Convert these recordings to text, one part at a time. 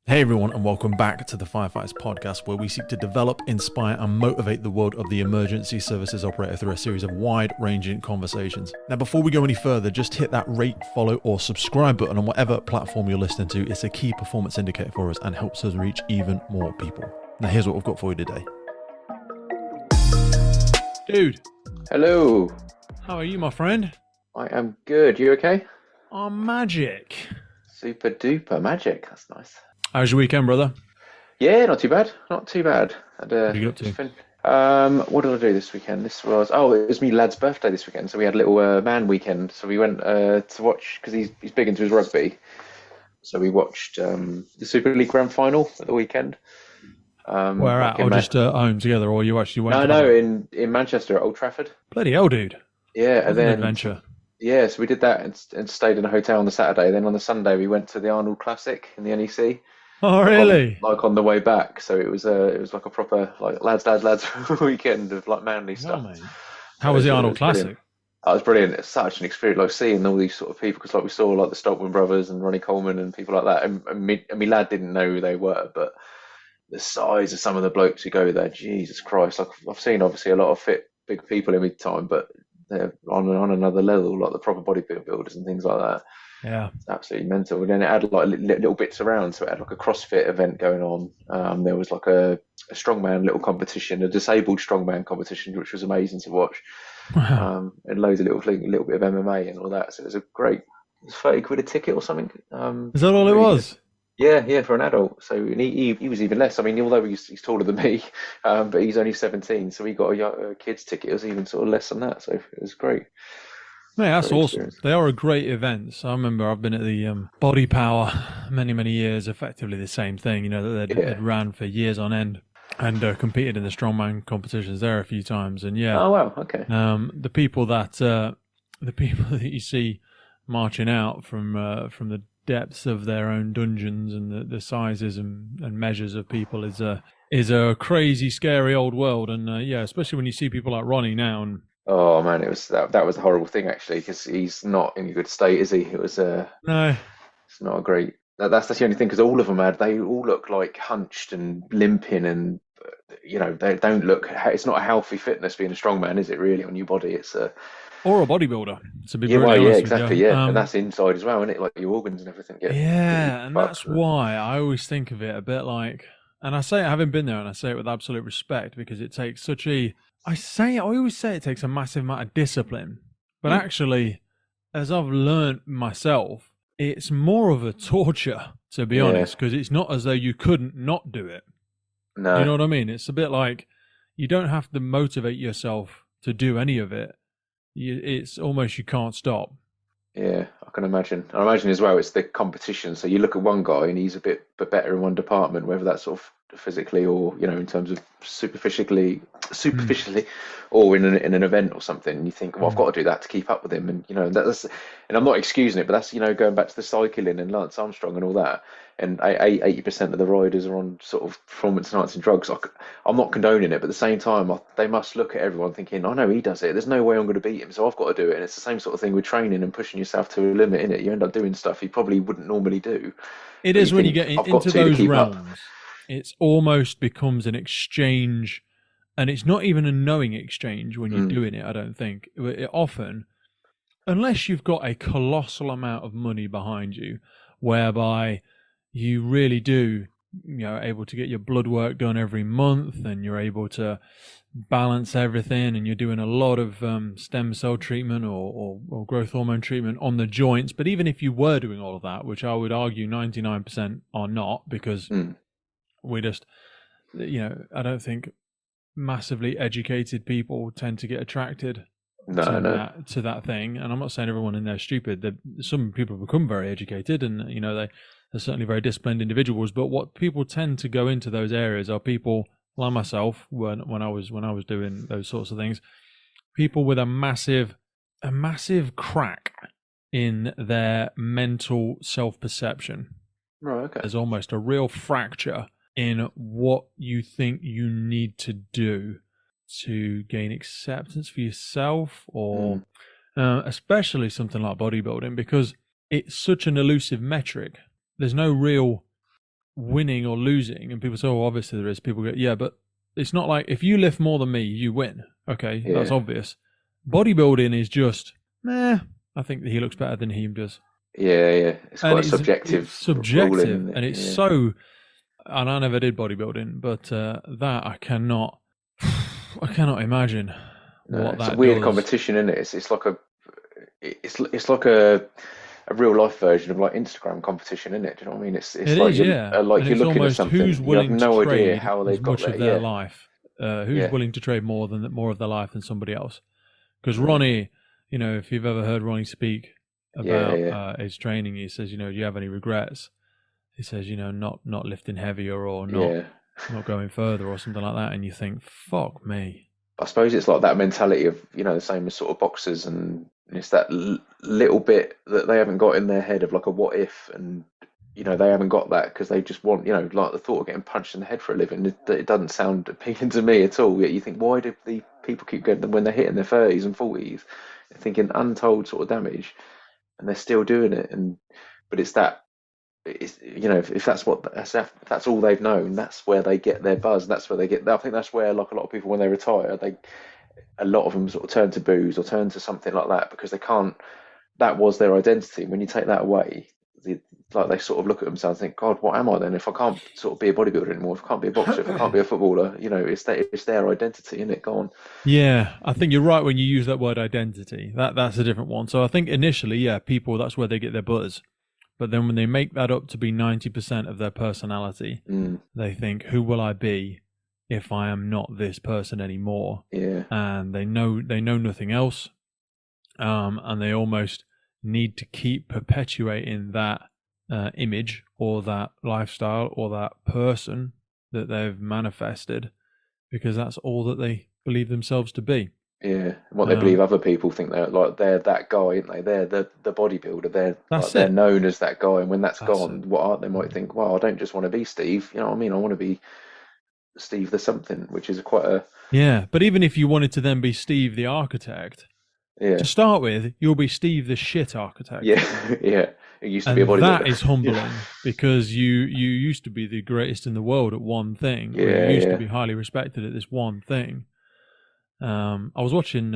Hey everyone, and welcome back to the Firefighters Podcast, where we seek to develop, inspire, and motivate the world of the emergency services operator through a series of wide-ranging conversations. Now, before we go any further, just hit that rate, follow, or subscribe button on whatever platform you're listening to. It's a key performance indicator for us and helps us reach even more people. Now, here's what we've got for you today. Dude. Hello. How are you, my friend? I am good. You okay? I'm magic. Super duper magic. That's nice. How's your weekend, brother? Yeah, not too bad. Not too bad. What did you get up to? What did I do this weekend? It was me lad's birthday this weekend, so we had a little man weekend. So we went to watch, because he's big into his rugby. So we watched the Super League Grand Final at the weekend. Where at? Or just at home together, or you actually went? No, in Manchester at Old Trafford. Bloody hell, dude! Yeah, and then an adventure. Yeah, so we did that and stayed in a hotel on the Saturday. Then on the Sunday we went to the Arnold Classic in the NEC. Oh, really? Like on the way back. So it was like a proper like lads weekend of like manly stuff. Man. How was the Arnold Classic? Brilliant. That was brilliant. It's such an experience, like seeing all these sort of people, because like we saw like the Stoltman brothers and Ronnie Coleman and people like that. And me lad didn't know who they were, but the size of some of the blokes who go there, Jesus Christ! Like I've seen obviously a lot of fit big people in my time, but they're on another level, like the proper bodybuilders and things like that. Yeah, it's absolutely mental. And then it had like little bits around, so it had like a CrossFit event going on. There was like a strongman little competition, a disabled strongman competition, which was amazing to watch. Wow. And loads of little bit of MMA and all that. So it was a great, it was 30 quid a ticket or something. Is that all it was? Yeah, for an adult. So he was even less. I mean, although he's taller than me, but he's only 17, so he got a kid's ticket. It was even sort of less than that. So it was great. Mate, that's awesome. They are a great event. I remember I've been at the Body Power many years, effectively the same thing, you know, that they'd ran for years on end and competed in the strongman competitions there a few times. And yeah. Oh, wow. Okay. The people that you see marching out from the depths of their own dungeons and the sizes and measures of people is a crazy, scary old world. And especially when you see people like Ronnie now. And oh man, it was that was a horrible thing actually, because he's not in a good state, is he? It was no, it's not a great. That's the only thing, because all of them they all look like hunched and limping, and you know they don't look. It's not a healthy fitness being a strongman, is it? Really, on your body, it's a. Or a bodybuilder. To be exactly, and that's inside as well, isn't it? Like your organs and everything. And that's why I always think of it a bit like, and I say it having been there, and I say it with absolute respect, because it takes such a. I always say it takes a massive amount of discipline, but actually, as I've learned myself, it's more of a torture, to be honest, because it's not as though you couldn't not do it. No, you know what I mean? It's a bit like you don't have to motivate yourself to do any of it. It's almost you can't stop. Yeah, I can imagine. I imagine as well it's the competition. So you look at one guy and he's a bit better in one department, whether that's sort of physically or, you know, in terms of superficially, or in an event or something. And you think, well, I've got to do that to keep up with him. And, you know, and I'm not excusing it, but that's, you know, going back to the cycling and Lance Armstrong and all that. And 80% of the riders are on sort of performance-enhancing drugs. I'm not condoning it, but at the same time, they must look at everyone thinking, I know he does it. There's no way I'm going to beat him, so I've got to do it. And it's the same sort of thing with training and pushing yourself to a limit, innit? You end up doing stuff you probably wouldn't normally do. It is when you get into those realms. It almost becomes an exchange, and it's not even a knowing exchange when you're doing it, I don't think. It often, unless you've got a colossal amount of money behind you, whereby you really do, you know, able to get your blood work done every month, and you're able to balance everything, and you're doing a lot of stem cell treatment or growth hormone treatment on the joints. But even if you were doing all of that, which I would argue 99% are not, because we just, you know, I don't think massively educated people tend to get attracted to that thing. And I'm not saying everyone in there is stupid. Some people become very educated, and, you know, they're certainly very disciplined individuals. But what people tend to go into those areas are people like myself, when I was doing those sorts of things, people with a massive crack in their mental self-perception. Right, okay. There's almost a real fracture in what you think you need to do to gain acceptance for yourself, or especially something like bodybuilding, because it's such an elusive metric. There's no real winning or losing, and people say, oh, obviously there is. People go, yeah, but it's not like if you lift more than me, you win. Okay, that's obvious. Bodybuilding is just, I think that he looks better than he does. Yeah. It's quite subjective. It's subjective, and it's so. And I never did bodybuilding, but that I cannot imagine what that it's a weird does. competition, isn't it? It's like a real life version of like Instagram competition, isn't it? Do you know what I mean? It's like you're looking at something. Who's willing you have no to trade idea how they've got much of their life. Who's willing to trade more of their life than somebody else? Because Ronnie, if you've ever heard Ronnie speak about his training, he says, do you have any regrets? He says, not lifting heavier or not going further or something like that. And you think, fuck me. I suppose it's like that mentality of, the same as sort of boxers, and it's that little bit that they haven't got in their head of like a what if, and, they haven't got that because they just want, like the thought of getting punched in the head for a living, it doesn't sound appealing to me at all. Yet you think, why do the people keep getting them when they're hitting their 30s and 40s, thinking untold sort of damage, and they're still doing it? But it's that, if that's all they've known, that's where they get their buzz. That's where they get. I think that's where, like a lot of people, when they retire, a lot of them sort of turn to booze or turn to something like that because they can't. That was their identity. When you take that away, they sort of look at themselves and think, God, what am I then? If I can't sort of be a bodybuilder anymore, if I can't be a boxer, if I can't be a footballer, it's their identity, isn't it? Go on. Yeah, I think you're right when you use that word identity. That's a different one. So I think initially, people, that's where they get their buzz. But then when they make that up to be 90% of their personality, they think, who will I be if I am not this person anymore? Yeah. And they know nothing else. And they almost need to keep perpetuating that image or that lifestyle or that person that they've manifested, because that's all that they believe themselves to be. Yeah, what they believe other people think they're that guy, aren't they? They're the bodybuilder. They're known as that guy, and when that's gone, they might think, well, I don't just want to be Steve. You know what I mean? I want to be Steve the something, which is quite a But even if you wanted to then be Steve the architect, to start with, you'll be Steve the shit architect. Yeah. It used to be a bodybuilder. That is humbling because you used to be the greatest in the world at one thing. You used to be highly respected at this one thing. I was watching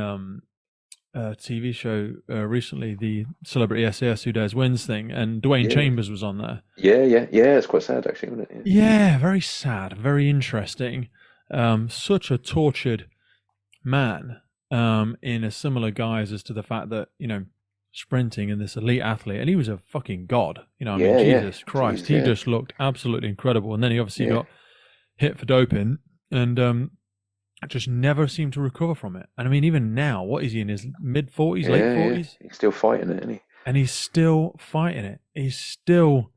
a TV show recently, the Celebrity SAS Who Dares Wins thing, and Dwayne Chambers was on there. Yeah, it's quite sad actually, isn't it? Yeah, very sad, very interesting. Such a tortured man in a similar guise as to the fact that, sprinting and this elite athlete, and he was a fucking god. Jesus Christ, he just looked absolutely incredible. And then he obviously got hit for doping, and just never seemed to recover from it. And I mean, even now, what is he in his mid-40s, late 40s? He's still fighting it, isn't he? And he's still fighting it. He's still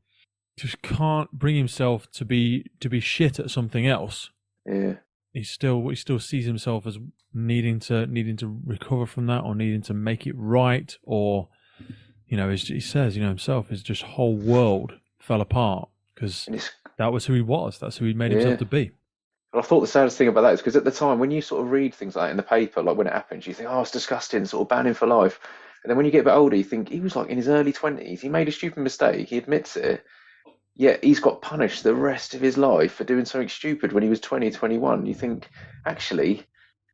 just can't bring himself to be shit at something else. Yeah. He still sees himself as needing to recover from that, or needing to make it right, or as he says, himself, his just whole world fell apart because that was who he was. That's who he made himself to be. I thought the saddest thing about that is because at the time when you sort of read things like that in the paper, like when it happens, you think, oh, it's disgusting, sort of ban him for life. And then when you get a bit older, you think he was like in his early 20s. He made a stupid mistake. He admits it. Yet he's got punished the rest of his life for doing something stupid when he was 20, 21. You think, actually,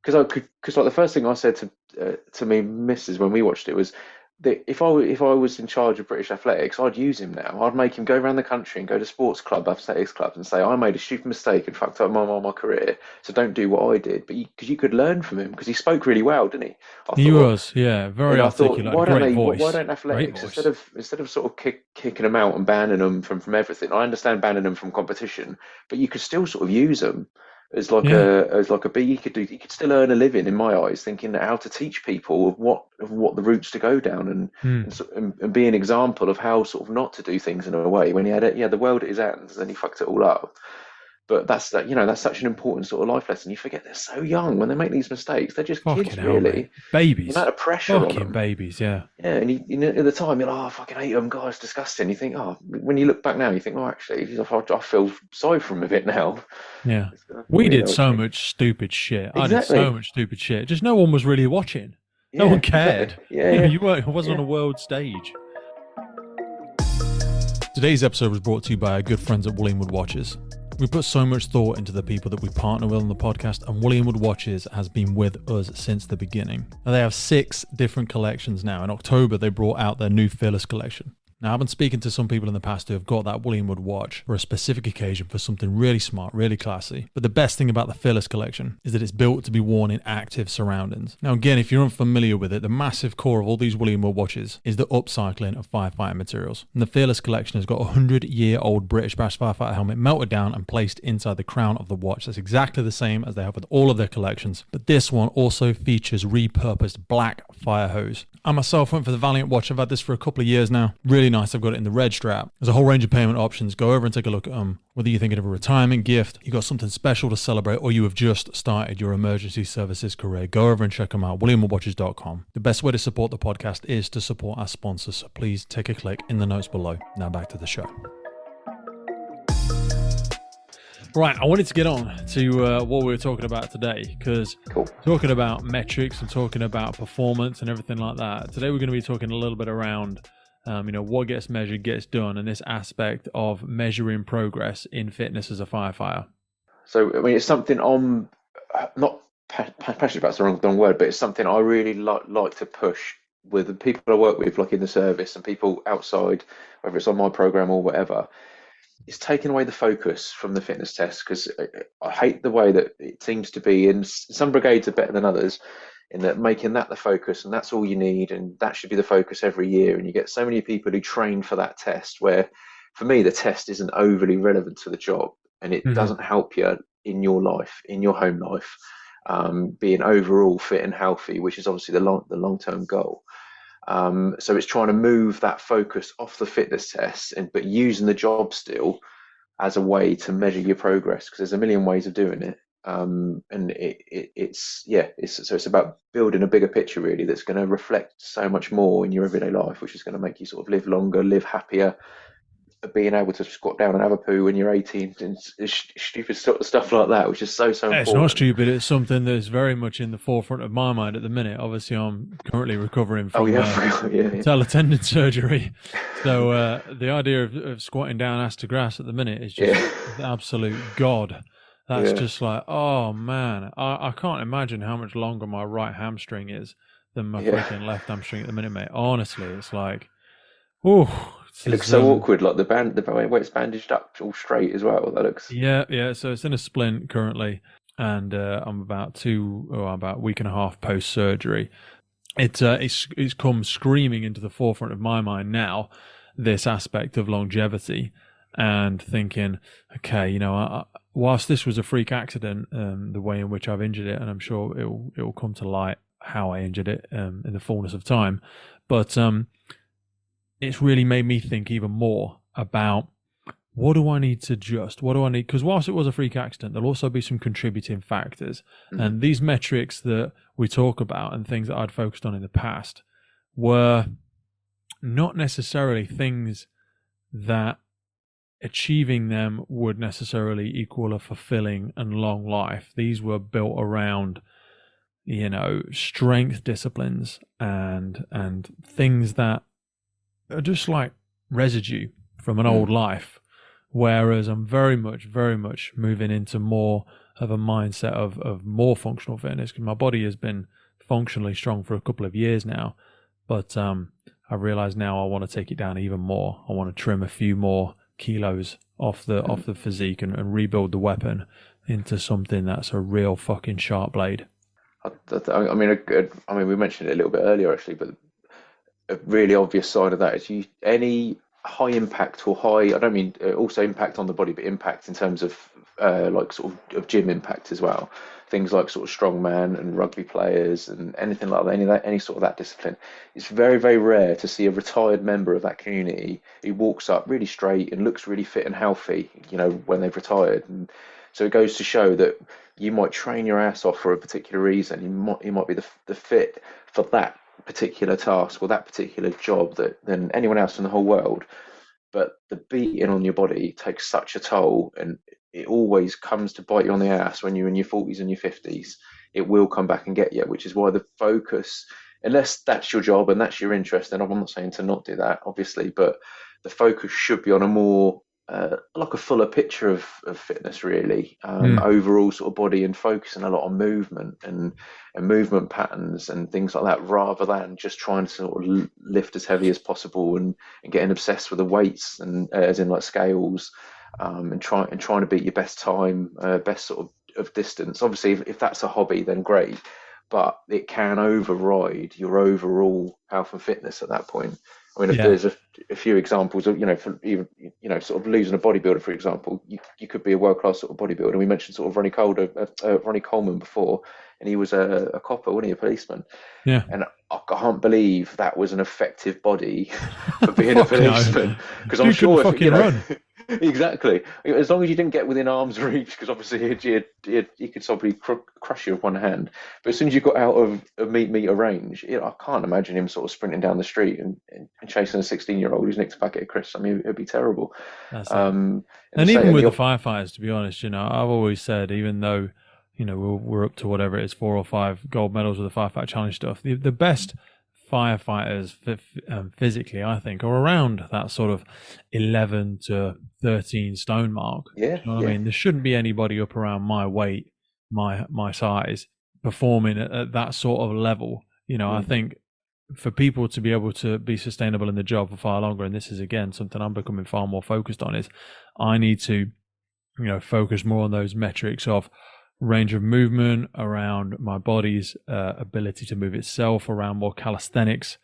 because like the first thing I said to me missus when we watched it was that if I was in charge of British athletics, I'd use him now. I'd make him go around the country and go to sports club, athletics clubs, and say, I made a stupid mistake and fucked up my career, so don't do what I did. But because you could learn from him, because he spoke really well, didn't he? He was, very articulate, great voice. Why don't athletics, instead of sort of kicking them out and banning them from everything? I understand banning them from competition, but you could still sort of use them as like a bee. You could still earn a living, in my eyes, thinking how to teach people of what the routes to go down and be an example of how sort of not to do things in a way when he had the world at his hands and he fucked it all up. But that's such an important sort of life lesson. You forget they're so young when they make these mistakes. They're just kids, really. Babies. The amount of pressure on them. Babies, yeah. Yeah, and at the time you're like, oh, I fucking hate them, God, it's disgusting. You think, oh, when you look back now, you think, oh, actually, I feel sorry for him a bit now. Yeah. We did so much stupid shit. Exactly. I did so much stupid shit. Just no one was really watching. No one cared. Exactly. Yeah. You weren't. It wasn't on a world stage. Today's episode was brought to you by our good friends at Wood Watches. We put so much thought into the people that we partner with on the podcast, and Wood Watches has been with us since the beginning. Now, they have 6 different collections now. In October, they brought out their new Fearless collection. Now, I've been speaking to some people in the past who have got that Wood watch for a specific occasion for something really smart, really classy. But the best thing about the Fearless collection is that it's built to be worn in active surroundings. Now, again, if you're unfamiliar with it, the massive core of all these Wood watches is the upcycling of firefighting materials. And the Fearless collection has got a 100-year-old British brass firefighter helmet melted down and placed inside the crown of the watch. That's exactly the same as they have with all of their collections. But this one also features repurposed black fire hose. I myself went for the Valiant watch. I've had this for a couple of years now. Really nice. I've got it in the red strap. There's a whole range of payment options. Go over and take a look at them. Whether you're thinking of a retirement gift, you got something special to celebrate, or you have just started your emergency services career, go over and check them out. WilliamWatches.com. The best way to support the podcast is to support our sponsors. So please take a click in the notes below. Now back to the show. Right, I wanted to get on to what we were talking about today, because talking about metrics and talking about performance and everything like that, today we're going to be talking a little bit around what gets measured gets done, and this aspect of measuring progress in fitness as a firefighter. So, I mean, it's something I'm not passionate about, it's the wrong word, but it's something I really like to push with the people I work with, like in the service and people outside, whether it's on my program or whatever. It's taken away the focus from the fitness test, because I hate the way that it seems to be, and some brigades are better than others in that making that the focus, and that's all you need, and that should be the focus every year. And you get so many people who train for that test, where for me the test isn't overly relevant to the job, and it doesn't help you in your life, in your home life, being overall fit and healthy, which is obviously the long-term goal. So it's trying to move that focus off the fitness test, but using the job still as a way to measure your progress, because there's a million ways of doing it. And it's about building a bigger picture really, that's going to reflect so much more in your everyday life, which is going to make you sort of live longer, live happier, being able to squat down and have a poo when you're 18 and stupid sort of stuff like that, which is so important. It's not stupid. It's something that's very much in the forefront of my mind at the minute. Obviously, I'm currently recovering from teletendon surgery. So the idea of squatting down ass to grass at the minute is just absolute god. That's just like, oh man, I can't imagine how much longer my right hamstring is than my freaking left hamstring at the minute, mate. Honestly, it's like, oh. It looks so awkward, like the way it's bandaged up all straight as well. That looks. Yeah. So it's in a splint currently, and I'm about a week and a half post surgery. It's come screaming into the forefront of my mind now, this aspect of longevity, and thinking, okay, whilst this was a freak accident, the way in which I've injured it, and I'm sure it'll come to light how I injured it in the fullness of time, but it's really made me think even more about what do I need to adjust? What do I need? Because whilst it was a freak accident, there'll also be some contributing factors. And these metrics that we talk about and things that I'd focused on in the past were not necessarily things that achieving them would necessarily equal a fulfilling and long life. These were built around, strength disciplines and things that are just like residue from an old life, whereas I'm very much moving into more of a mindset of more functional fitness, because my body has been functionally strong for a couple of years now, but I realize now I want to take it down even more. I want to trim a few more kilos off the physique and rebuild the weapon into something that's a real fucking sharp blade. I mean, we mentioned it a little bit earlier actually, but a really obvious side of that is any high impact or high, I don't mean also impact on the body, but impact in terms of like sort of gym impact as well. Things like sort of strongman and rugby players and anything like that, any sort of that discipline. It's very, very rare to see a retired member of that community who walks up really straight and looks really fit and healthy, when they've retired. And so it goes to show that you might train your ass off for a particular reason. You might be the fit for that particular task or that particular job than anyone else in the whole world, but the beating on your body takes such a toll, and it always comes to bite you on the ass when you're in your 40s and your 50s. It will come back and get you, which is why the focus, unless that's your job and that's your interest, then I'm not saying to not do that, obviously, but the focus should be on a more like a fuller picture of fitness, really, overall sort of body, and focusing a lot on movement and movement patterns and things like that, rather than just trying to sort of lift as heavy as possible and getting obsessed with the weights, and as in like scales, and trying to beat your best time, best sort of distance. Obviously, if that's a hobby, then great, but it can override your overall health and fitness at that point. I mean, if there's a few examples of, for even, sort of losing a bodybuilder, for example, you could be a world-class sort of bodybuilder. We mentioned sort of Ronnie Coleman before, and he was a copper, wasn't he, a policeman? Yeah. And I can't believe that was an effective body for being a policeman. Because I'm sure if, run. Exactly. As long as you didn't get within arm's reach, because obviously he could probably crush you with one hand. But as soon as you got out of meter range, I can't imagine him sort of sprinting down the street and chasing a 16-year-old who's nicked a packet of crisps. I mean, it'd be terrible. And even with the firefighters, to be honest, I've always said, even though, we're up to whatever it is, 4 or 5 gold medals with the firefight challenge stuff, the best firefighters physically, I think, are around that sort of 11 to 13 stone mark. Yeah. You know what I mean? There shouldn't be anybody up around my weight, my size, performing at that sort of level. I think for people to be able to be sustainable in the job for far longer, and this is again something I'm becoming far more focused on, is I need to, focus more on those metrics of range of movement, around my body's ability to move itself, around more calisthenics,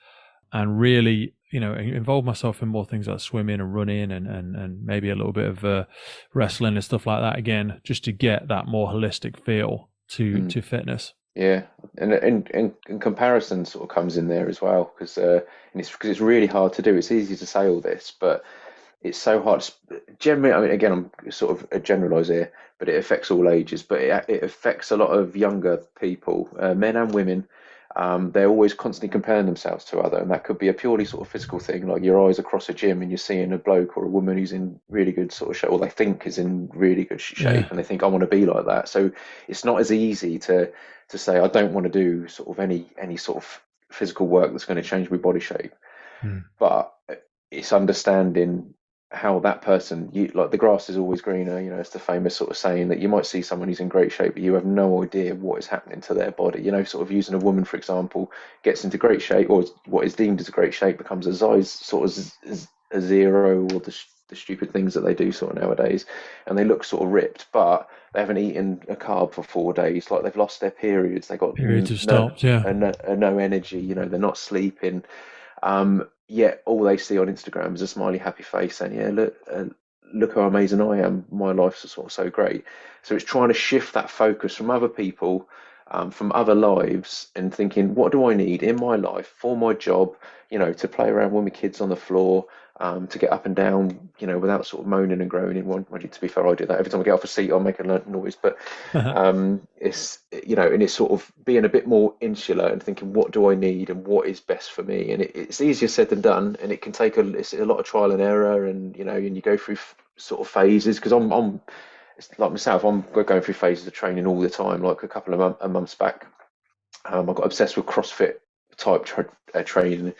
and really, involve myself in more things like swimming and running and maybe a little bit of wrestling and stuff like that, again, just to get that more holistic feel to fitness. Yeah, and comparison sort of comes in there as well, because it's really hard to do. It's easy to say all this, but it's so hard. Generally, I mean, again, I'm sort of a generaliser here, but it affects all ages. But it affects a lot of younger people, men and women. They're always constantly comparing themselves to other, and that could be a purely sort of physical thing, like your eyes across a gym and you're seeing a bloke or a woman who's in really good sort of shape, or they think is in really good shape, and they think, I want to be like that. So it's not as easy to say, I don't want to do sort of any sort of physical work that's going to change my body shape. But it's understanding how that person, like the grass is always greener, it's the famous sort of saying that you might see someone who's in great shape, but you have no idea what is happening to their body. Sort of using a woman, for example, gets into great shape, or what is deemed as a great shape becomes a size sort of a zero, or the stupid things that they do sort of nowadays, and they look sort of ripped, but they haven't eaten a carb for 4 days, like they've lost their periods, they got periods have stopped, no energy, they're not sleeping. Yet all they see on Instagram is a smiley, happy face saying, look how amazing I am. My life's sort of so great. So it's trying to shift that focus from other people, from other lives, and thinking, what do I need in my life for my job, to play around with my kids on the floor, to get up and down, without sort of moaning and groaning. To be fair, I do that every time I get off a seat. I'll make a noise, but it's and it's sort of being a bit more insular and thinking, what do I need and what is best for me. And it's easier said than done, and it can take it's a lot of trial and error, and and you go through sort of phases. Because I'm it's like myself, I'm going through phases of training all the time. Like a couple of months back, I got obsessed with CrossFit type training,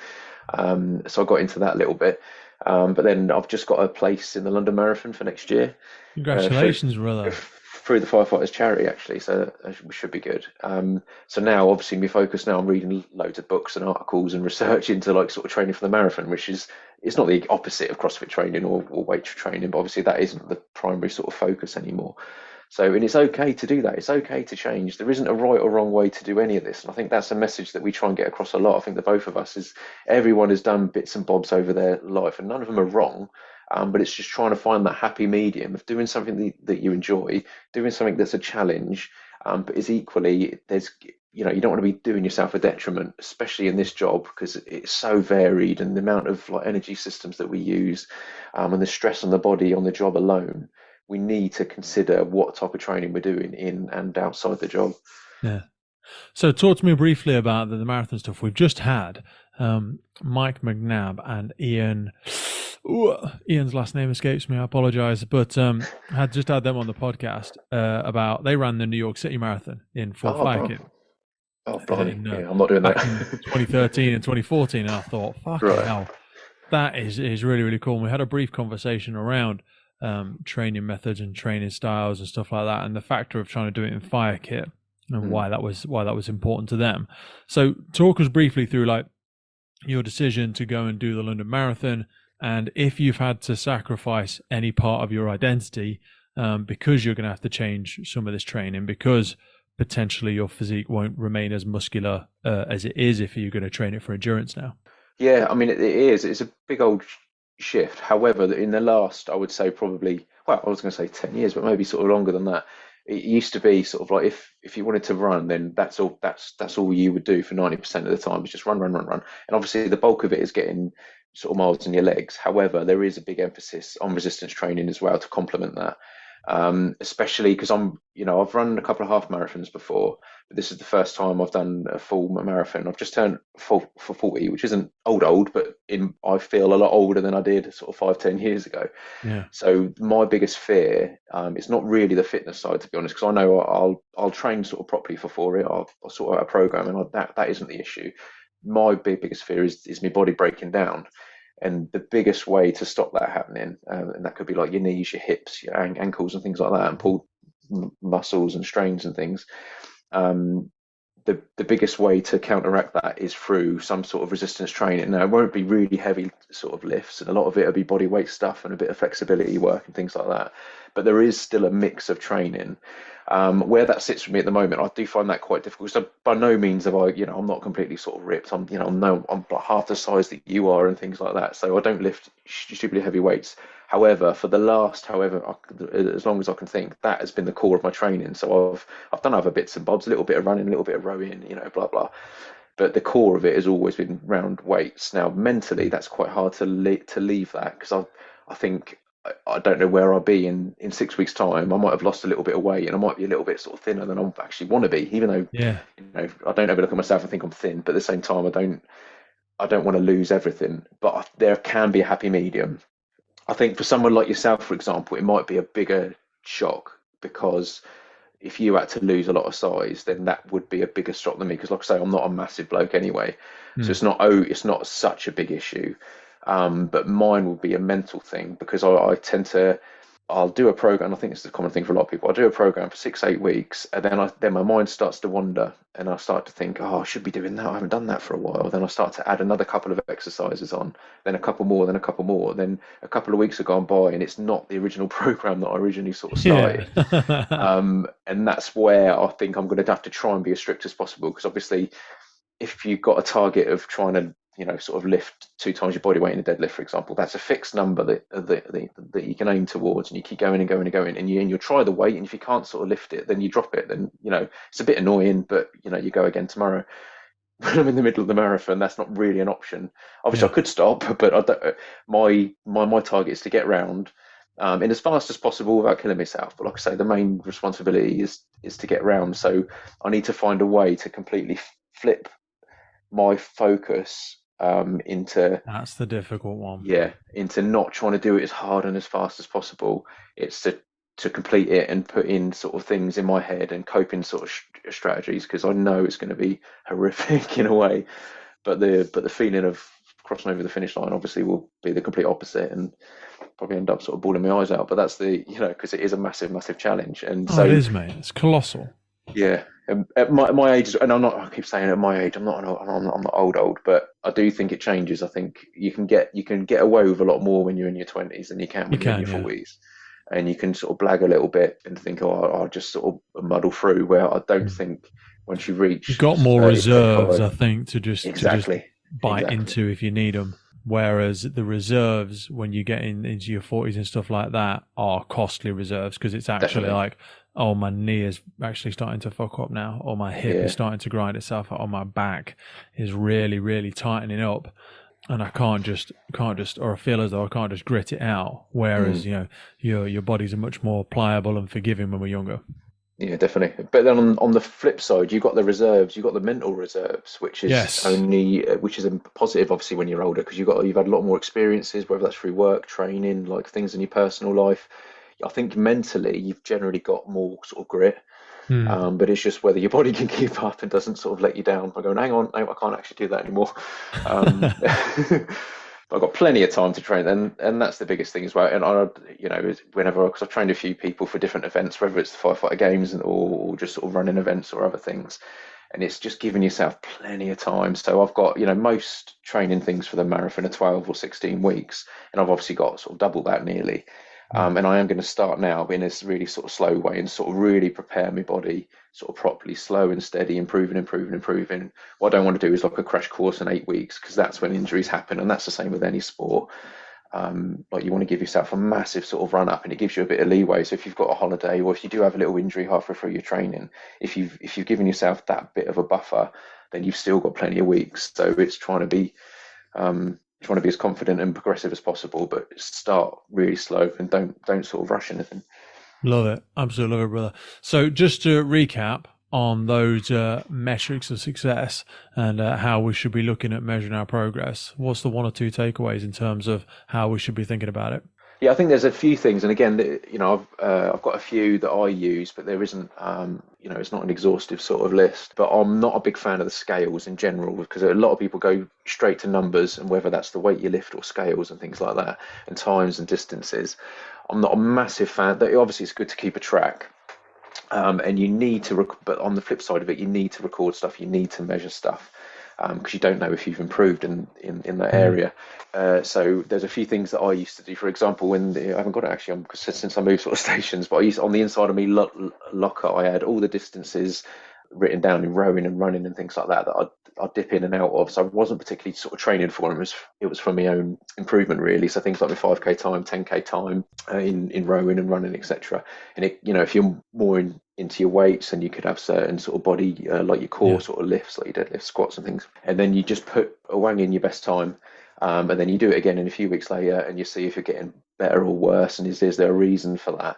so I got into that a little bit. But then I've just got a place in the London Marathon for next year. Congratulations, brother. Through the Firefighters charity, actually, so we should be good. So now, obviously, my focus now, I'm reading loads of books and articles and research into like sort of training for the marathon, which it's not the opposite of CrossFit training or weight training, but obviously that isn't the primary sort of focus anymore. So, and it's okay to do that. It's okay to change. There isn't a right or wrong way to do any of this. And I think that's a message that we try and get across a lot. I think the both of us is everyone has done bits and bobs over their life, and none of them are wrong. But it's just trying to find that happy medium of doing something that you enjoy, doing something that's a challenge, but is equally, you don't want to be doing yourself a detriment, especially in this job, because it's so varied, and the amount of like energy systems that we use, and the stress on the body on the job alone. We need to consider what type of training we're doing in and outside the job. Yeah. So talk to me briefly about the marathon stuff. We've just had Mike McNabb and Ian. Ian's last name escapes me. I apologize, but had just had them on the podcast about they ran the New York City Marathon in Fort Fykin. Oh, blimey. I'm not doing that. In 2013 and 2014, and I thought, fucking hell. That is really, really cool. And we had a brief conversation around training methods and training styles and stuff like that, and the factor of trying to do it in fire kit and why that was important to them. So talk us briefly through like your decision to go and do the London Marathon, and if you've had to sacrifice any part of your identity because you're going to have to change some of this training, because potentially your physique won't remain as muscular as it is if you're going to train it for endurance now. Yeah, I mean, it is. It's a big old shift. However, in the last, I would say probably, well, I was going to say 10 years, but maybe sort of longer than that. It used to be sort of like if you wanted to run, then that's all you would do for 90% of the time, is just run. And obviously the bulk of it is getting sort of miles in your legs. However, there is a big emphasis on resistance training as well to complement that. Especially because I've run a couple of half marathons before, but this is the first time I've done a full marathon. I've just turned full for 40, which isn't old, but I feel a lot older than I did sort of 5-10 years ago. Yeah. So my biggest fear, it's not really the fitness side, to be honest, because I know I'll train sort of properly for it. I'll sort out a program, and that isn't the issue. My biggest fear is my body breaking down. And the biggest way to stop that happening, and that could be like your knees, your hips, your ankles and things like that, and pulled muscles and strains and things. The biggest way to counteract that is through some sort of resistance training. Now, it won't be really heavy sort of lifts, and a lot of it will be body weight stuff and a bit of flexibility work and things like that. But there is still a mix of training. Where that sits for me at the moment, I do find that quite difficult. So by no means have I, I'm not completely sort of ripped. I'm like half the size that you are and things like that. So I don't lift stupidly heavy weights. However, for the last, as long as I can think, that has been the core of my training. So I've done other bits and bobs, a little bit of running, a little bit of rowing, blah blah. But the core of it has always been round weights. Now, mentally, that's quite hard to leave that, because I think I don't know where I'll be in 6 weeks' time. I might have lost a little bit of weight, and I might be a little bit sort of thinner than I actually want to be. Even though, I don't ever look at myself and think I'm thin, but at the same time, I don't want to lose everything. But there can be a happy medium. I think for someone like yourself, for example, it might be a bigger shock, because if you had to lose a lot of size, then that would be a bigger shock than me. Because, like I say, I'm not a massive bloke anyway, so it's not such a big issue. But mine will be a mental thing, because I'll do a program. I think it's a common thing for a lot of people. I'll do a program for 6-8 weeks, and then my mind starts to wander, and I start to think, I should be doing that. I haven't done that for a while. Then I start to add another couple of exercises on, then a couple more, then a couple more. Then a couple of weeks have gone by, and it's not the original program that I originally sort of started. Yeah. And that's where I think I'm going to have to try and be as strict as possible, because obviously, if you've got a target of trying to sort of lift 2 times your body weight in a deadlift, for example, that's a fixed number that you can aim towards, and you keep going and going and going, and you'll try the weight, and if you can't sort of lift it, then you drop it. Then it's a bit annoying, but you go again tomorrow. When I'm in the middle of the marathon, that's not really an option. Obviously, I could stop, but I don't. My target is to get round in as fast as possible without killing myself. But like I say, the main responsibility is to get round. So I need to find a way to completely flip my focus into, that's the difficult one. Yeah, into not trying to do it as hard and as fast as possible. It's to complete it and put in sort of things in my head and coping sort of strategies, because I know it's going to be horrific in a way, but the feeling of crossing over the finish line obviously will be the complete opposite, and probably end up sort of bawling my eyes out. But that's because it is a massive challenge, and so it is, mate. It's colossal. Yeah. At my age, and I keep saying at my age, I'm not old, but I do think it changes. I think you can get away with a lot more when you're in your 20s than you can when you're in your 40s, and you can sort of blag a little bit and think, I'll just sort of muddle through. Where I don't think once you reach, you've got more reserves, I think, to just bite into if you need them. Whereas the reserves, when you get into your 40s and stuff like that, are costly reserves, because it's actually like, oh, my knee is actually starting to fuck up now, or my hip is starting to grind itself out, or my back is really, really tightening up, and I can't just, or I feel as though I can't just grit it out. Whereas your bodies are much more pliable and forgiving when we're younger. Yeah, definitely. But then on the flip side, you've got the reserves, you've got the mental reserves, which is which is a positive, obviously, when you're older, because you've had a lot more experiences, whether that's through work, training, like things in your personal life. I think mentally you've generally got more sort of grit, but it's just whether your body can keep up and doesn't sort of let you down by going, hang on, no, I can't actually do that anymore. I've got plenty of time to train, and that's the biggest thing as well. And whenever, because I've trained a few people for different events, whether it's the Firefighter Games or just sort of running events or other things, and it's just giving yourself plenty of time. So I've got, most training things for the marathon are 12 or 16 weeks, and I've obviously got sort of double that nearly. And I am going to start now in this really sort of slow way and sort of really prepare my body sort of properly, slow and steady, improving. What I don't want to do is like a crash course in 8 weeks, because that's when injuries happen, and that's the same with any sport. Like you want to give yourself a massive sort of run up, and it gives you a bit of leeway. So if you've got a holiday, or if you do have a little injury halfway through your training, if you've given yourself that bit of a buffer, then you've still got plenty of weeks. So it's trying to be as confident and progressive as possible, but start really slow and don't sort of rush anything. Love it. Absolutely love it, brother. So just to recap on those metrics of success and how we should be looking at measuring our progress, what's the one or two takeaways in terms of how we should be thinking about it? Yeah, I think there's a few things, and again, I've got a few that I use, but there isn't, it's not an exhaustive sort of list. But I'm not a big fan of the scales in general, because a lot of people go straight to numbers, and whether that's the weight you lift or scales and things like that, and times and distances. I'm not a massive fan. Obviously, it's good to keep a track, and you need to. But on the flip side of it, you need to record stuff. You need to measure stuff, because you don't know if you've improved in that area. So there's a few things that I used to do. For example, I haven't got it actually on, since I moved sort of stations, but I used, on the inside of me locker, I had all the distances written down in rowing and running and things like that I'd dip in and out of. So I wasn't particularly sort of training for them. It was for my own improvement, really. So things like my 5k time, 10k time in rowing and running, etc. And if you're more into your weights, and you could have certain sort of body, like your core sort of lifts, like your deadlift, squats and things, and then you just put a wang in your best time, and then you do it again in a few weeks later, and you see if you're getting better or worse, and is there a reason for that.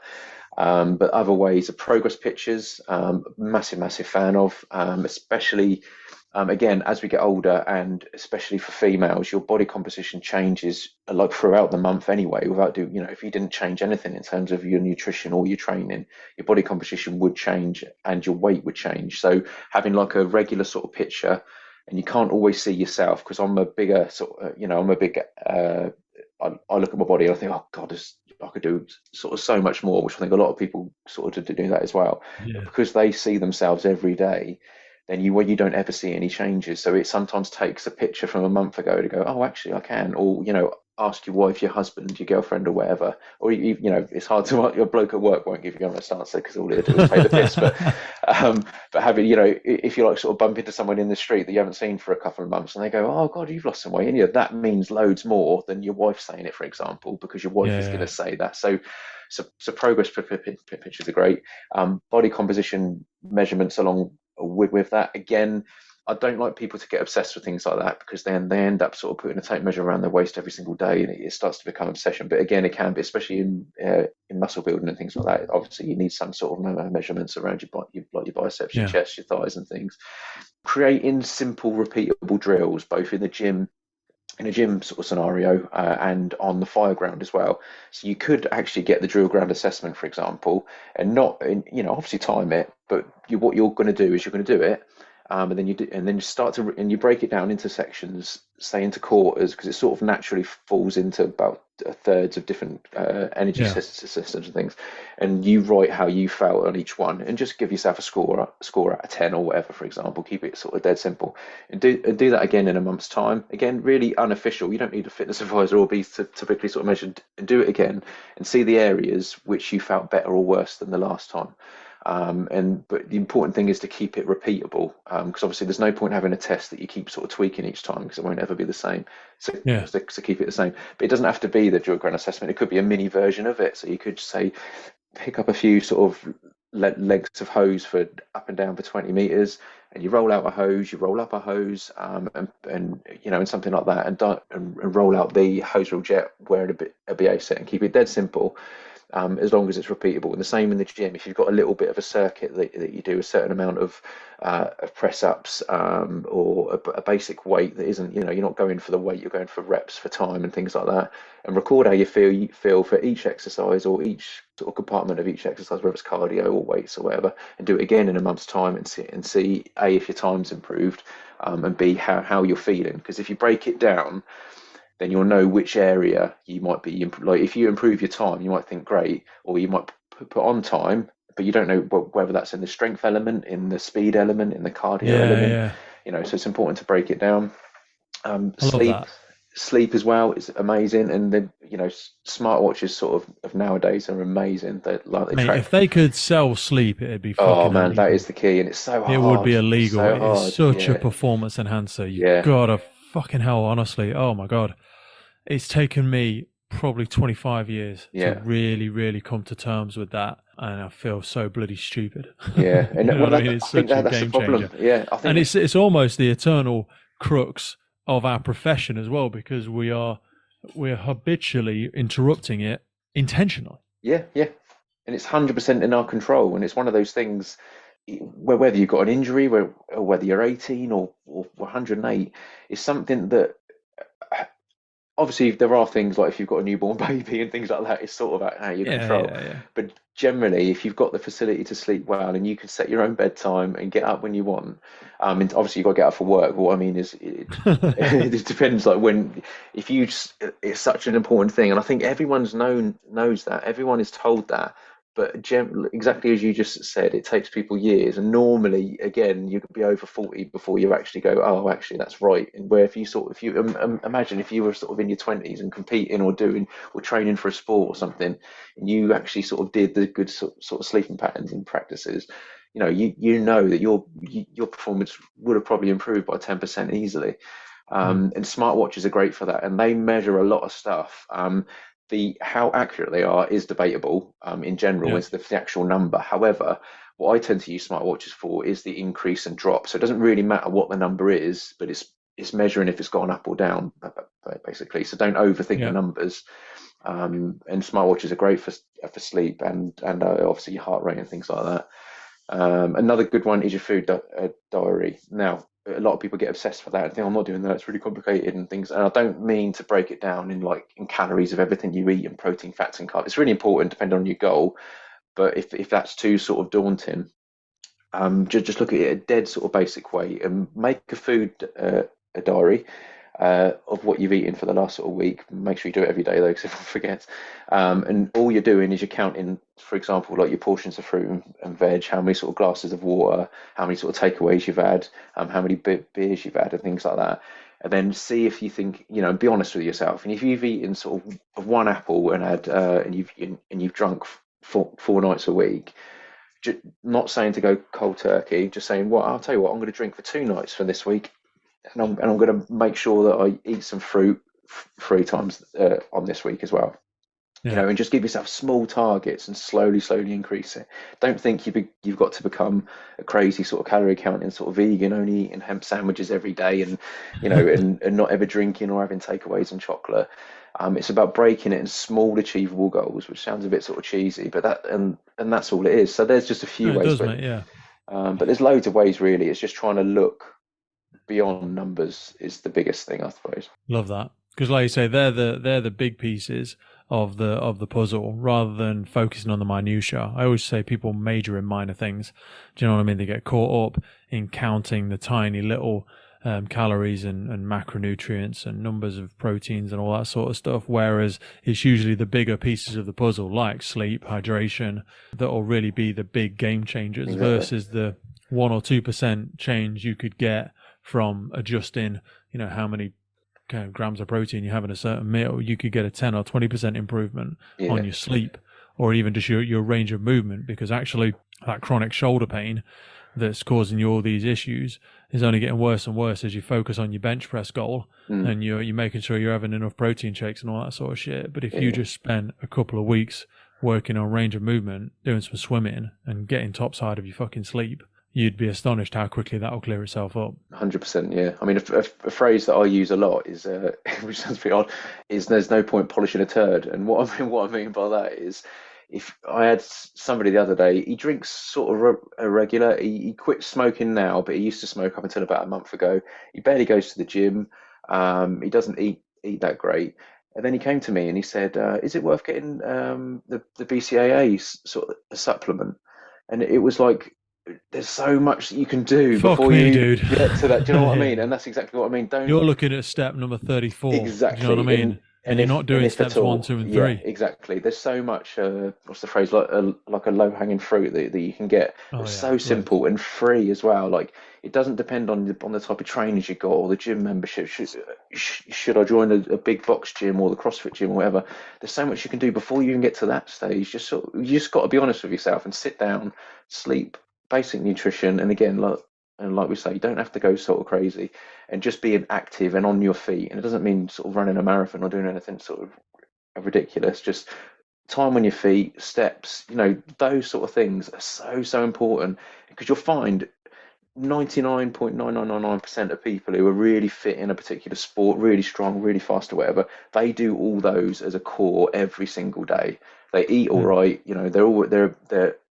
But other ways of progress pictures, massive fan of, especially again, as we get older, and especially for females, your body composition changes like throughout the month anyway. Without if you didn't change anything in terms of your nutrition or your training, your body composition would change and your weight would change. So having like a regular sort of picture, and you can't always see yourself, because I'm a bigger sort of, I look at my body and I think, oh God, I could do sort of so much more, which I think a lot of people sort of do that as well. Yeah. Because they see themselves every day, then you don't ever see any changes. So it sometimes takes a picture from a month ago to go, oh, actually I can, or ask your wife, your husband, your girlfriend, or whatever. Or it's hard to, your bloke at work won't give you an honest answer, because all they do is take the piss. But having, if you like sort of bump into someone in the street that you haven't seen for a couple of months, and they go, oh God, you've lost some weight, and that means loads more than your wife saying it, for example, because your wife is going to say that. So progress pictures are great. Body composition measurements along with that. Again, I don't like people to get obsessed with things like that, because then they end up sort of putting a tape measure around their waist every single day, and it starts to become an obsession. But again, it can be, especially in muscle building and things like that. Obviously, you need some sort of measurements around your biceps, your chest, your thighs, and things. Creating simple, repeatable drills, both in the gym, in a gym sort of scenario, and on the fire ground as well. So you could actually get the drill ground assessment, for example, and obviously time it, but what you're going to do is you're going to do it, and then you start to, and you break it down into sections, say into quarters, because it sort of naturally falls into about thirds of different energy systems and things, and you write how you felt on each one, and just give yourself a score out of 10 or whatever, for example. Keep it sort of dead simple, and do that again in a month's time. Again, really unofficial. You don't need a fitness advisor or be to typically sort of measure, and do it again and see the areas which you felt better or worse than the last time. But the important thing is to keep it repeatable, because obviously there's no point having a test that you keep sort of tweaking each time, because it won't ever be the same. So keep it the same. But it doesn't have to be the drill ground assessment. It could be a mini version of it. So you could say, pick up a few sort of lengths of hose for up and down for 20 meters, and you roll out a hose, you roll up a hose, and something like that, and roll out the hose reel jet wearing a BA set, and keep it dead simple. As long as it's repeatable. And the same in the gym. If you've got a little bit of a circuit that you do a certain amount of press ups, or a basic weight that isn't, you're not going for the weight, you're going for reps, for time and things like that, and record how you feel for each exercise, or each sort of compartment of each exercise, whether it's cardio or weights or whatever, and do it again in a month's time, and see A, if your time's improved, and B, how you're feeling. Because if you break it down, then you'll know which area you might be like. If you improve your time, you might think great, or you might put on time, but you don't know whether that's in the strength element, in the speed element, in the cardio Yeah, element. yeah. So it's important to break it down. I love Sleep, that. sleep as well is amazing, and the smartwatches sort of nowadays are amazing. They Mate, track. if they could sell sleep, it'd be Oh fucking man, that is illegal. the key, and it's so It would be hard. It's illegal. so It is hard. such a Yeah, performance enhancer. You've yeah, got to fucking hell, honestly. Oh my God. It's taken me probably 25 years to yeah, really, really come to terms with that. And I feel so bloody stupid. yeah. And You know well, what I mean? I It's think such a that's the game problem. changer. Yeah, I think And it's it's almost the eternal crux of our profession as well, because we're habitually interrupting it intentionally. yeah, yeah, and it's 100% in our control. And it's one of those things where whether you've got an injury, or whether you're 18 or 108, is something that obviously there are things like if you've got a newborn baby and things like that, it's sort of out of your Yeah, control. yeah, yeah. But generally, if you've got the facility to sleep well and you can set your own bedtime and get up when you want, and obviously you've got to get up for work. What I mean is, it depends. Like if it's such an important thing, and I think everyone's knows that. Everyone is told that. But exactly as you just said, it takes people years, and normally, again, you could be over 40 before you actually go, oh, actually, that's right. And where if you imagine if you were sort of in your 20s and competing or doing or training for a sport or something, and you actually sort of did the good sort of sleeping patterns and practices, you know that your performance would have probably improved by 10% easily. And smartwatches are great for that, and they measure a lot of stuff. How accurate they are is debatable. In general, Yeah. is the actual number. However, what I tend to use smartwatches for is the increase and drop. So it doesn't really matter what the number is, but it's measuring if it's gone up or down, basically. So don't overthink the Yeah. numbers. And smartwatches are great for sleep and obviously your heart rate and things like that. Another good one is your food diary. Now, a lot of people get obsessed with that and think, I'm not doing that, it's really complicated and things. And I don't mean to break it down in calories of everything you eat and protein, fats, and carbs. It's really important depending on your goal. But if that's too sort of daunting, just look at it a dead sort of basic way and make a diary of what you've eaten for the last sort of week. Make sure you do it every day though, because everyone forgets. And all you're doing is you're counting, for example, like your portions of fruit and veg, how many sort of glasses of water, how many sort of takeaways you've had, how many beers you've had, and things like that. And then see if you think, and be honest with yourself. And if you've eaten sort of one apple and had and you've drunk four nights a week, not saying to go cold turkey, just saying, well, I'll tell you what, I'm going to drink for 2 nights for this week, and I'm going to make sure that I eat some fruit 3 times on this week as well. Yeah. And just give yourself small targets and slowly increase it. Don't think you've got to become a crazy sort of calorie counting sort of vegan, only eating hemp sandwiches every day, and and not ever drinking or having takeaways and chocolate. It's about breaking it in small, achievable goals, which sounds a bit sort of cheesy, but that's all it is. So there's just a few No, it ways, does, but mate. Yeah. but there's loads of ways really. It's just trying to look beyond numbers is the biggest thing, I suppose. Love that. Because like you say, they're the big pieces of the puzzle rather than focusing on the minutiae. I always say people major in minor things. Do you know what I mean? They get caught up in counting the tiny little calories and macronutrients and numbers of proteins and all that sort of stuff, whereas it's usually the bigger pieces of the puzzle like sleep, hydration, that will really be the big game changers. Exactly. Versus the 1 or 2% change you could get from adjusting, how many kind of grams of protein you have in a certain meal. You could get a 10 or 20% improvement on your sleep, or even just your range of movement, because actually that chronic shoulder pain that's causing you all these issues is only getting worse and worse as you focus on your bench press goal and you're making sure you're having enough protein shakes and all that sort of shit. But if you just spend a couple of weeks working on range of movement, doing some swimming and getting topside of your fucking sleep, you'd be astonished how quickly that will clear itself up. 100%, yeah. I mean, a phrase that I use a lot is, which sounds pretty odd, is "there's no point polishing a turd." And what I mean by that is, if I had somebody the other day, he drinks sort of irregular. He quit smoking now, but he used to smoke up until about a month ago. He barely goes to the gym. He doesn't eat that great. And then he came to me and he said, "Is it worth getting the BCAA sort of a supplement?" And it was like, there's so much that you can do Fuck before me, you dude. get to that. Do you know what I mean? And that's exactly what I mean. You're looking at step number 34. Exactly. Do you know what I mean? And you're not doing if at steps all, 1, 2, and yeah, 3. exactly. There's so much, what's the phrase, like a low-hanging fruit that you can get. Oh, It's yeah, so simple and free as well. Like, it doesn't depend on the type of trainers you got or the gym membership. Should I join a big box gym or the CrossFit gym or whatever? There's so much you can do before you even get to that stage. You just got to be honest with yourself and sit down, sleep, basic nutrition, and again, like we say, you don't have to go sort of crazy, and just being active and on your feet. And it doesn't mean sort of running a marathon or doing anything sort of ridiculous. Just time on your feet, steps, those sort of things are so important, because you'll find 99.9999% of people who are really fit in a particular sport, really strong, really fast or whatever, they do all those as a core every single day. They eat all right,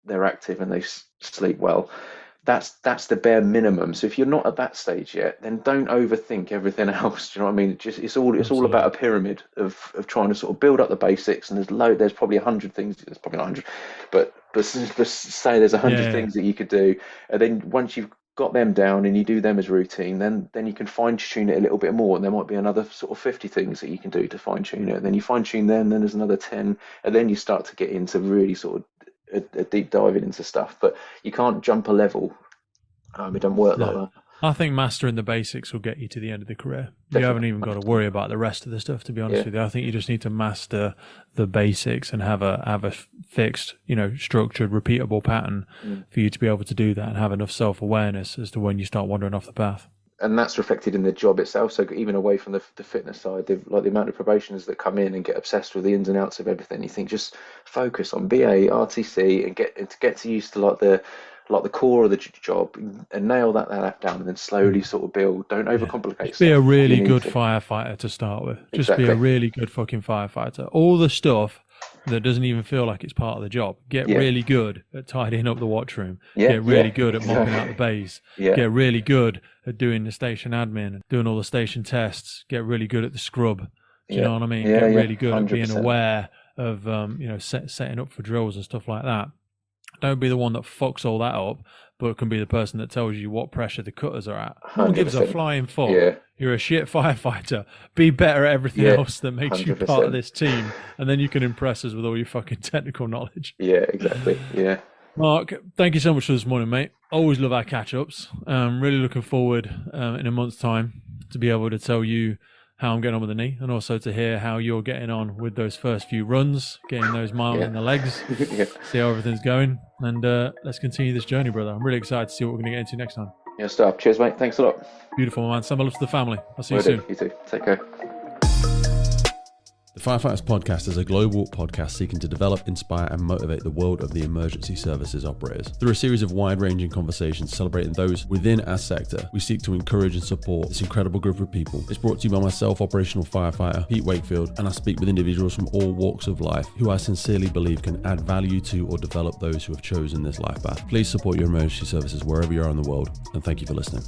they're active and they sleep well. That's the bare minimum. So if you're not at that stage yet, then don't overthink everything else. Do you know what I mean? It's all about a pyramid of trying to sort of build up the basics. And there's probably 100 things. There's probably not 100, but let's say there's 100 things that you could do. And then once you've got them down and you do them as routine, then you can fine tune it a little bit more. And there might be another sort of 50 things that you can do to fine tune it. And then you fine tune them. Then there's another 10, and then you start to get into really sort of a deep diving into stuff. But you can't jump a level. It doesn't work like that. I think mastering the basics will get you to the end of the career. Definitely. You haven't even got to worry about the rest of the stuff, to be honest with you. I think you just need to master the basics and have a fixed, structured, repeatable pattern for you to be able to do that, and have enough self-awareness as to when you start wandering off the path. And that's reflected in the job itself. So even away from the fitness side, the amount of probationers that come in and get obsessed with the ins and outs of everything, you think just focus on BA, RTC, and get to used to like the core of the job and nail that down, and then slowly sort of build. Don't overcomplicate. Just be a really good firefighter to start with. Just be a really good fucking firefighter. All the stuff that doesn't even feel like it's part of the job. Get really good at tidying up the watchroom. Get really good at mopping out the bays. Get really good at doing the station admin, doing all the station tests. Get really good at the scrub. Do you know what I mean? Get really good 100%. At being aware of setting up for drills and stuff like that. Don't be the one that fucks all that up, but can be the person that tells you what pressure the cutters are at. No one gives a flying fuck. You're a shit firefighter. Be better at everything else that makes 100%. You part of this team, and then you can impress us with all your fucking technical knowledge. Yeah, exactly. Yeah. Mark, thank you so much for this morning, mate. Always love our catch-ups. Really looking forward in a month's time to be able to tell you how I'm getting on with the knee, and also to hear how you're getting on with those first few runs, getting those miles in the legs, see how everything's going, and let's continue this journey, brother. I'm really excited to see what we're going to get into next time. Yeah, stop. Cheers, mate. Thanks a lot. Beautiful, man. Send my love to the family. I'll see you soon. You too. Take care. The Firefighters Podcast is a global podcast seeking to develop, inspire, and motivate the world of the emergency services operators. Through a series of wide-ranging conversations celebrating those within our sector, we seek to encourage and support this incredible group of people. It's brought to you by myself, operational firefighter Pete Wakefield, and I speak with individuals from all walks of life who I sincerely believe can add value to or develop those who have chosen this life path. Please support your emergency services wherever you are in the world, and thank you for listening.